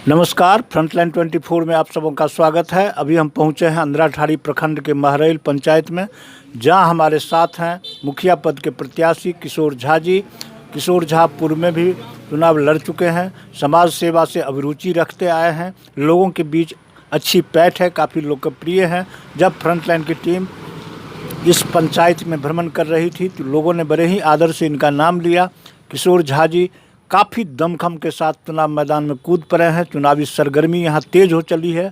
नमस्कार, फ्रंटलाइन 24 में आप सबों का स्वागत है। अभी हम पहुंचे हैं अंधराठाड़ी प्रखंड के महरैल पंचायत में, जहां हमारे साथ हैं मुखिया पद के प्रत्याशी किशोर झा जी। किशोर झा पूर्व में भी चुनाव लड़ चुके हैं, समाज सेवा से अभिरुचि रखते आए हैं, लोगों के बीच अच्छी पैठ है, काफ़ी लोकप्रिय हैं। जब फ्रंटलाइन की टीम इस पंचायत में भ्रमण कर रही थी तो लोगों ने बड़े ही आदर से इनका नाम लिया। किशोर झा जी काफ़ी दमखम के साथ चुनाव मैदान में कूद पड़े हैं। चुनावी सरगर्मी यहाँ तेज हो चली है।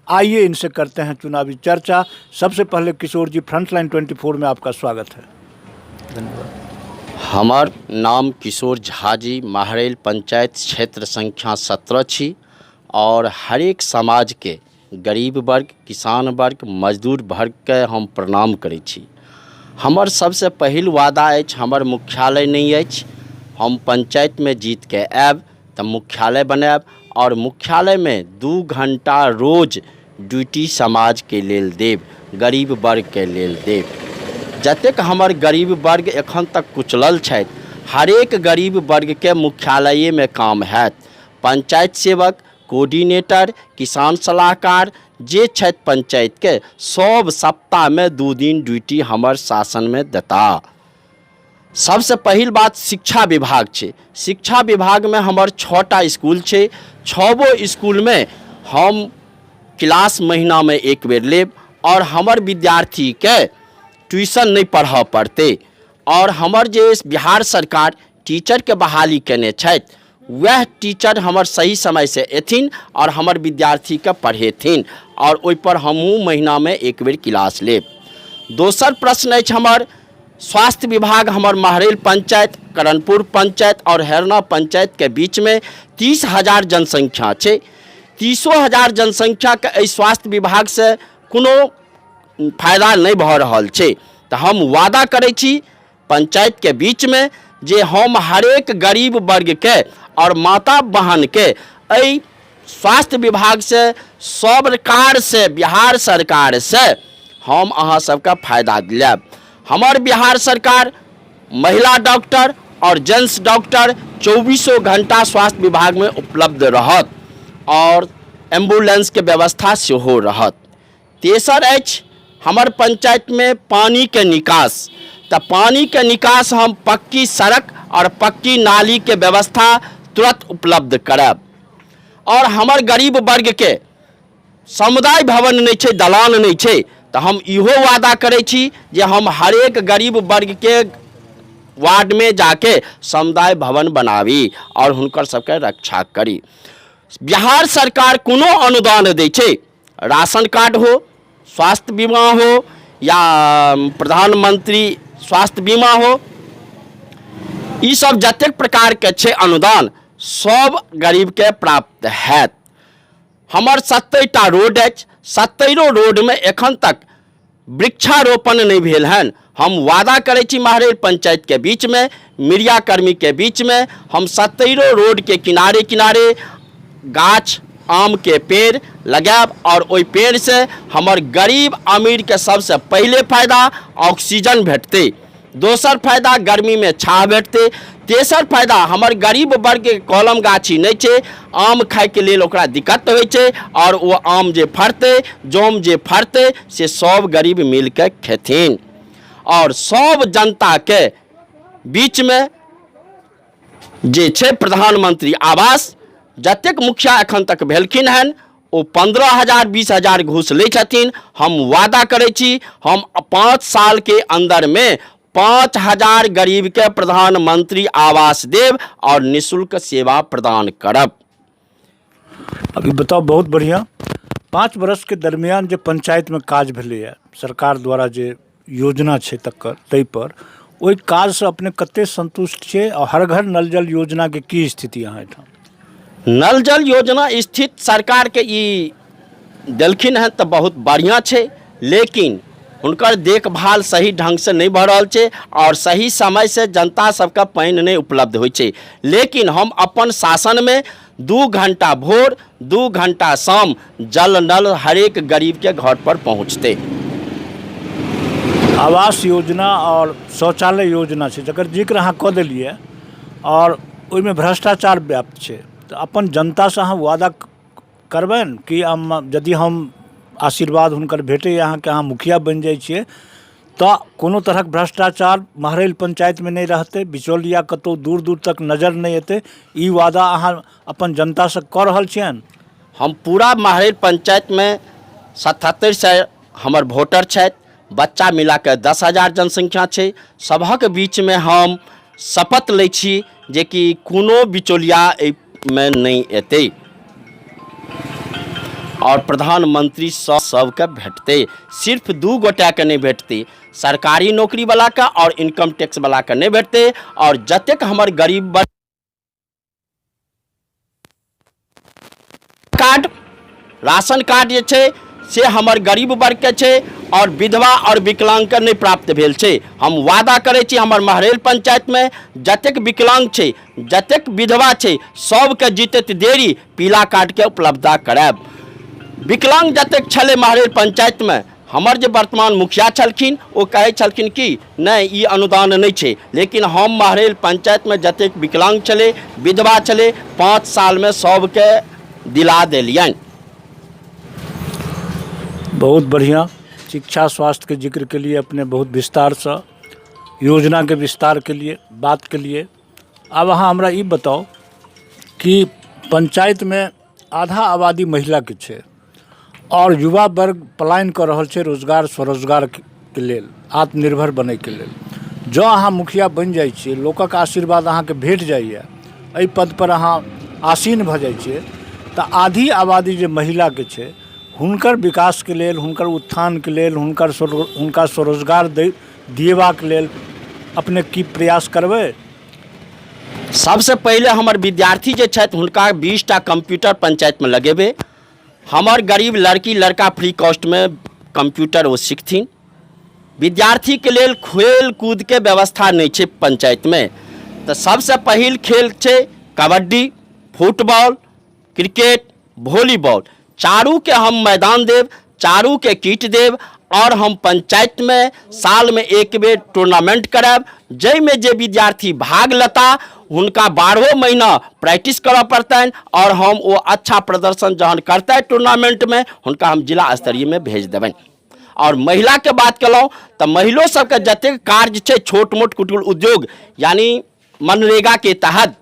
आइए इनसे करते हैं चुनावी चर्चा। सबसे पहले किशोर जी, फ्रंटलाइन 24 में आपका स्वागत है। धन्यवाद। हमार नाम किशोर झा जी, महरैल पंचायत क्षेत्र संख्या 17 छी और हर एक समाज के गरीब वर्ग, किसान वर्ग, मजदूर वर्ग के हम प्रणाम करै छी। हमर सबसे पहिल वादा अछि, हमर मुख्यालय नहीं अछि। हम पंचायत में जीत के आयब तो मुख्यालय बनायब और मुख्यालय में 2 घंटा रोज ड्यूटी समाज के लेल देब, गरीब वर्ग के लेल देब। जतेक हमर गरीब वर्ग एखन तक कुचलल छथि, हरेक गरीब वर्ग के मुख्यालय में काम हैत। पंचायत सेवक, कोऑर्डिनेटर, किसान सलाहकार जे छथि पंचायत के, सब सप्ताह में 2 दिन ड्यूटी हमर शासन में देता। सबसे पहिल बात शिक्षा विभाग छे। शिक्षा विभाग में हमर 6टा स्कूल छे। 6गो स्कूल में हम क्लास महीना में एक बेर लेब और हमर विद्यार्थी के ट्यूशन नहीं पढ़ा पड़ते। और हमर जे बिहार सरकार टीचर के बहाली केने छथि, वह टीचर हमर सही समय से एथिन और हमर विद्यार्थी के पढ़ेथिन और ओइ पर हमहूँ महीना में एक बेर क्लास लेब। दोसर प्रश्न अछि हमर स्वास्थ्य विभाग। हमर महरैल पंचायत, करणपुर पंचायत और हैरना पंचायत के बीच में 30,000 जनसंख्या छे। 30,000 जनसंख्या के एहि स्वास्थ्य विभाग से कोनो फायदा नहीं भऽ रहल छे। तो हम वादा करै छी पंचायत के बीच में जे हम हरेक गरीब वर्ग के और माता बहन के एहि स्वास्थ्य विभाग से, सरकार से, बिहार सरकार से हम अहाँ सबका फायदा दिलायब। हमार बिहार सरकार महिला डॉक्टर और जेंट्स डॉक्टर 24 घंटा स्वास्थ्य विभाग में उपलब्ध रहत और एम्बुलेंस के व्यवस्था सेहो रहत। तेसर अछि हमर पंचायत में पानी के निकास। तो पानी के निकास हम पक्की सड़क और पक्की नाली के व्यवस्था तुरंत उपलब्ध करब। और हमर गरीब वर्ग के समुदाय भवन नहीं छे, दलान नहीं छे, तो हम इहो वादा करै छी जे हम हरेक गरीब वर्ग के वार्ड में जाके समुदाय भवन बनावी और हुनकर सबके रक्षा करी। बिहार सरकार कोनो अनुदान दै छे, राशन कार्ड हो, स्वास्थ्य बीमा हो या प्रधानमंत्री स्वास्थ्य बीमा हो, ई सब जतेक प्रकार के छे अनुदान, सब गरीब के प्राप्त हैत। हमर 70टा रोड अछि। 70 रोड में एखन तक वृक्षारोपण नहीं भेल हन। हम वादा करै छी महरैल पंचायत के बीच में, मीडिया कर्मी के बीच में, हम 70 रोड के किनारे किनारे गाछ आम के पेड़ लगायब और ओइ पेड़ से हमर गरीब अमीर के सबसे पहले फायदा ऑक्सीजन भेटते। दोसर फायदा गर्मी में छाह भेटते। तेसर फायदा हमर गरीब वर्ग के कलम गाछी नहीं छे, आम खाए के लिए ओकरा दिक्कत होइ छे और वो आम जे फड़ते, जोम जे फड़ते से सब गरीब मिल के खेथिन। और सब जनता के बीच में जे छे प्रधानमंत्री आवास, जतेक मुखिया एखन तक भेलखिन हन, वो 15,000 20,000 घूस ले छथिन। हम वादा करै छी हम 5 साल के अंदर में 5,000 गरीब के प्रधानमंत्री आवास देव और निःशुल्क सेवा प्रदान करब। अभी बताओ, बहुत बढ़िया। 5 वर्ष के दरमियान जो पंचायत में काज भेलै है, सरकार द्वारा जे योजना छे तकर तै पर, ओहि काज से अपने कते संतुष्ट छे और हर घर नल जल योजना के की स्थिति यहाँ एठाम? नल जल योजना स्थित सरकार के ई देलखिन है तो बहुत बढ़िया छे, लेकिन उनकर देखभाल सही ढंग से नहीं भऽ रहल छे और सही समय से जनता सबका पानी नहीं उपलब्ध होइ छे। लेकिन हम अपन शासन में 2 घंटा भोर, 2 घंटा शाम जल नल हरेक गरीब के घर पर पहुँचते। आवास योजना और शौचालय योजना छे जकर जिक्र अहाँ कऽ देलिए और ओहिमे भ्रष्टाचार व्याप्त छे, तो अपन जनता से अहाँ वादा करबनि कि यदि हम आशीर्वाद हुनकर भेटै अहाँके अहाँ मुखिया बनि जाइ छियै तऽ कोनो तरहक भ्रष्टाचार महरैल पंचायतमे नहीं रहतै, बिचौलिया कतौ दूर दूर तक नजर नहीं एतै, ई वादा अहाँ अपन जनतासँ कऽ रहल छियनि? हम पूरा महरैल पंचायत में 77 से हमर वोटर छथि, बच्चा मिला के 10,000 जनसंख्या छै। सभक बीच में हम शपथ लै छी जे कि कोनो बिचौलिया में नहीं एतै और प्रधानमंत्री सबके भेटतै। सिर्फ 2 गोटा के नहीं भेटतै, सरकारी नौकरी वाला का और इनकम टैक्स वाला का नहीं भेटतै। और जतेक हमर गरीब कार्ड राशन कार्ड जे छै से हमर गरीब वर्ग के छै और विधवा और विकलांग के नहीं प्राप्त भेल छै। हम वादा करै छी हमर महरैल पंचायत में जतेक विकलांग छै, जतेक विधवा छै, सबके जीतैत देरी पीला कार्ड के उपलब्धता करायब। विकलांग जतेक छलै महरैल पंचायत में, हमर जे वर्तमान मुखिया छलखिन ओ कहै छलखिन कि नहीं ई अनुदान नहीं छै, लेकिन हम महरैल पंचायत में जतेक विकलांग छलै, विधवा छलै, 5 साल में सबके दिला देलियनि। बहुत बढ़िया। शिक्षा स्वास्थ्य के जिक्र के लिए अपने बहुत विस्तार से, योजना के विस्तार के लिए बात के लिए। अब अहाँ हमरा ई बताओ कि पंचायत में आधा आबादी महिला के छै और युवा वर्ग पलायन कर रहल छै रोजगार स्वरोजगार के लेल, आत्मनिर्भर बने के लेल। जँ अहाँ मुखिया बनि जाइ छियै, लोकक आशीर्वाद अहाँके भेट जाइए, एहि पद पर अहाँ आसीन भऽ जाइ छियै, तऽ आधी आबादी जे महिला के छै हुनकर विकास के लेल, हुनकर उत्थान के लेल, हुनका स्वरोजगार दिएबाक लेल अपने की प्रयास करबै? सबसे पहले हमर विद्यार्थी जे छथि हुनका 20टा कंप्यूटर पंचायत में लगेबै। हमर गरीब लड़की लड़का फ्री कॉस्ट में कंप्यूटर वो सीखथिन। विद्यार्थी के लेल खेल कूद के व्यवस्था नहीं छै पंचायत में, तो सबसे पहिल खेल छै kabaddi, football, cricket, volleyball. Charu के हम मैदान देव, चारू के किट देव और हम पंचायत में साल में एक बेर टूर्नामेंट करायब, जैमें जे विद्यार्थी भाग लेता हुनका 12 महीना प्रैक्टिस करऽ पड़तनि और हम वो अच्छा प्रदर्शन जहन करते टूर्नामेंट में हुनका हम जिला स्तरीय में भेज देबनि। और महिला के बात कलहुँ तो महिलो सबके जतेक कार्य छै छोट मोट कुटीर उद्योग यानी मनरेगा के तहत,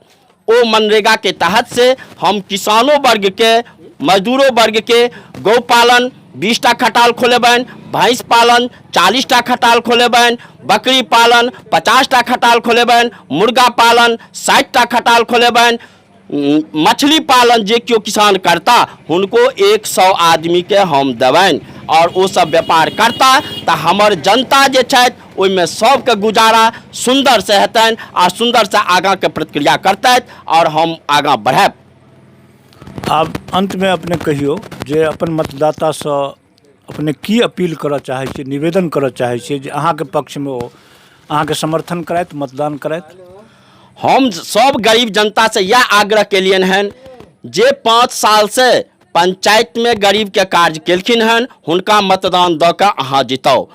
ओ मनरेगा के तहत से हम किसानों वर्ग के, मजदूरों वर्ग के गौपालन 20टा खटाल खोलेबनि, भैंस पालन 40टा खटाल खोलेबनि, बकरी पालन 50टा खटाल खोलेबनि, मुर्गा पालन 60टा खटाल खोलेबनि, मछली पालन जे क्यों किसान करता उनको 100 आदमी के हम देबनि और वो सब व्यापार करता तो हमर जनता जे छथि ओहिमे सबके गुजारा सुंदर से हेतनि और सुंदर से आगाँ के प्रक्रिया करतथि और हम आगाँ बढ़ब। आब अंत में अपने कहियो जे अपन मतदाता से अपने की अपील करऽ चाहै छी, निवेदन करऽ चाहै छी जे अहाँके पक्ष में ओ अहाँके समर्थन करैत, मतदान करैत? हम सब गरीब जनता से यह आग्रह केलियन हन जे 5 साल से पंचायत में गरीब के कार्य केलखिन हन हुनका मतदान दऽ कऽ अहाँ जिताउ।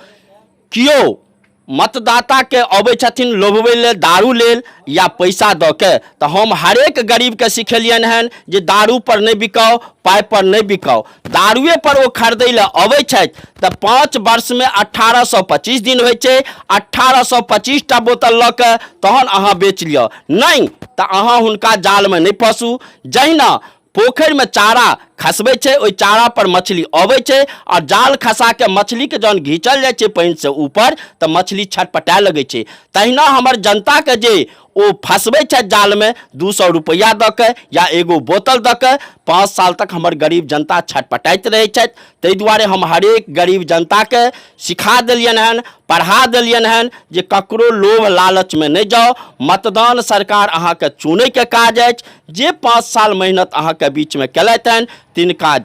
कियो मतदाता के अबै छथिन लोभबै लेल, दारू लेल या पैसा दऽ के, तो हम हरेक गरीब के सिखेलियन हन जे दारू पर नहीं बिकाओ, पाइ पर नहीं बिकाओ। दारुए पर वो खरीदै ले अबै छथि तो 5 वर्ष में 1825 दिन होइ छै, 1825 टा बोतल लऽ के तहन अहाँ बेच लिअ, नहीं तो अहाँ हुनका जाल में नहीं फंसू। जहिना पोखरि में चारा खसबै छै ओहि चारा पर मछली अबै छै और जाल खसा के मछली के जहन घींचल जाइ छै पानि से ऊपर तो मछली छटपटाए लगै छै। तहिना हमर जनता के जे ओ फंसबै छै जाल में 200 रुपया दऽ के या एगो बोतल दऽ के 5 साल तक हमर गरीब जनता छटपटाइत रहै छथि। ताहि दुआरे हम हरेक गरीब जनता के सिखा देलियन हन, पढ़ा देलियन हन जे ककरो लोभ लालच में नहीं जाओ। मतदान सरकार अहाँ के चुनै के काज अछि, जे 5 साल मेहनत अहाँ के बीच में केलथि हन तिनका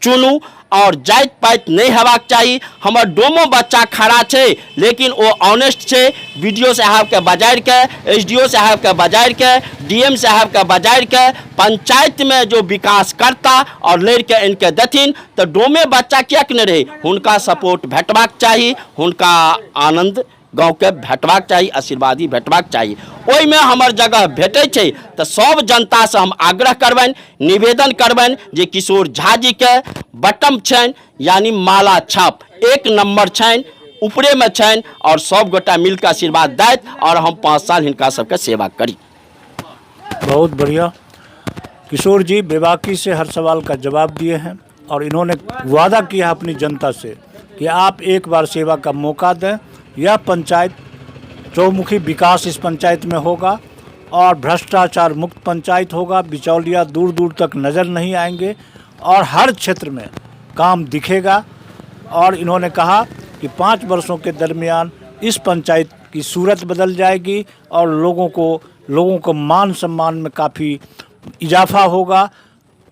चुनू और जाइत पाइत नहीं हेबाक चाही। हमर डोमो बच्चा खड़ा छै लेकिन वो ऑनेस्ट छै, वीडियो साहब के बजारि के, एसडीओ साहब के बजारि के, डीएम साहब के बजारि के पंचायत में जो विकास करता और लड़ के इनके देथिन तो डोमे बच्चा किएक नहीं रहे, हुनका सपोर्ट भेटबाक चाही, हुनका आनंद गाँवके भेटबाक चाही, आशीर्वादी भेटबाक चाही। ओहिमे हमर जगह भेटै छै तऽ सब जनतासँ हम आग्रह करबनि, निवेदन करबनि जे किशोर झा जी के बटम छनि यानी माला छाप 1 नंबर छनि, ऊपरेमे छनि और सब गोटा मिलकर आशीर्वाद दैत और हम 5 साल हिनका सबके सेवा करी। बहुत बढ़िया। किशोर जी बेबाकी से हर सवाल का जवाब दिए हैं और इन्होंने वादा किया है अपनी जनता से कि आप एक बार सेवा का मौका दें। यह पंचायत चौमुखी विकास इस पंचायत में होगा और भ्रष्टाचार मुक्त पंचायत होगा। बिचौलिया दूर दूर तक नज़र नहीं आएंगे और हर क्षेत्र में काम दिखेगा। और इन्होंने कहा कि 5 वर्षों के दरमियान इस पंचायत की सूरत बदल जाएगी और लोगों को मान सम्मान में काफ़ी इजाफा होगा,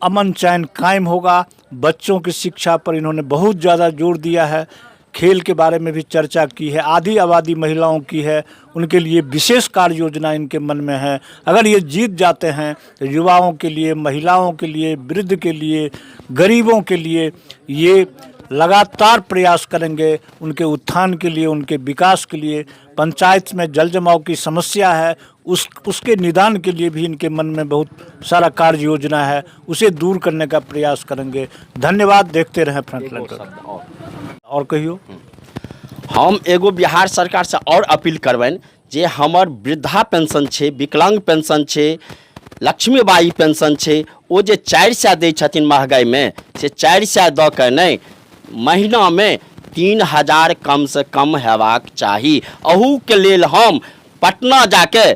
अमन चैन कायम होगा। बच्चों की शिक्षा पर इन्होंने बहुत ज़्यादा जोर दिया है, खेल के बारे में भी चर्चा की है, आधी आबादी महिलाओं की है, उनके लिए विशेष कार्य योजना इनके मन में है। अगर ये जीत जाते हैं तो युवाओं के लिए, महिलाओं के लिए, वृद्ध के लिए, गरीबों के लिए ये लगातार प्रयास करेंगे, उनके उत्थान के लिए, उनके विकास के लिए। पंचायत में जल जमाव की समस्या है, उसके निदान के लिए भी इनके मन में बहुत सारा कार्य योजना है, उसे दूर करने का प्रयास करेंगे। धन्यवाद। देखते रहें फ्रंटलाइन। और कहियो हम एगो बिहार सरकार से और अपील करबनि जे हमर वृद्धा पेंशन छै, विकलांग पेंशन छै, लक्ष्मीबाई पेंशन छै, ओ जे 400 दै छथिन महगाई में से 400 दऽ के नहीं, महीना में 3000 कम से कम हेबाक चाही। अहू के लेल हम पटना जाके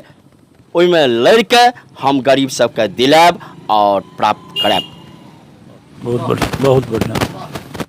ओहिमे लड़ि के हम गरीब सबके दिलायब और प्राप्त करायब। बहुत बढ़िया, बहुत बढ़िया।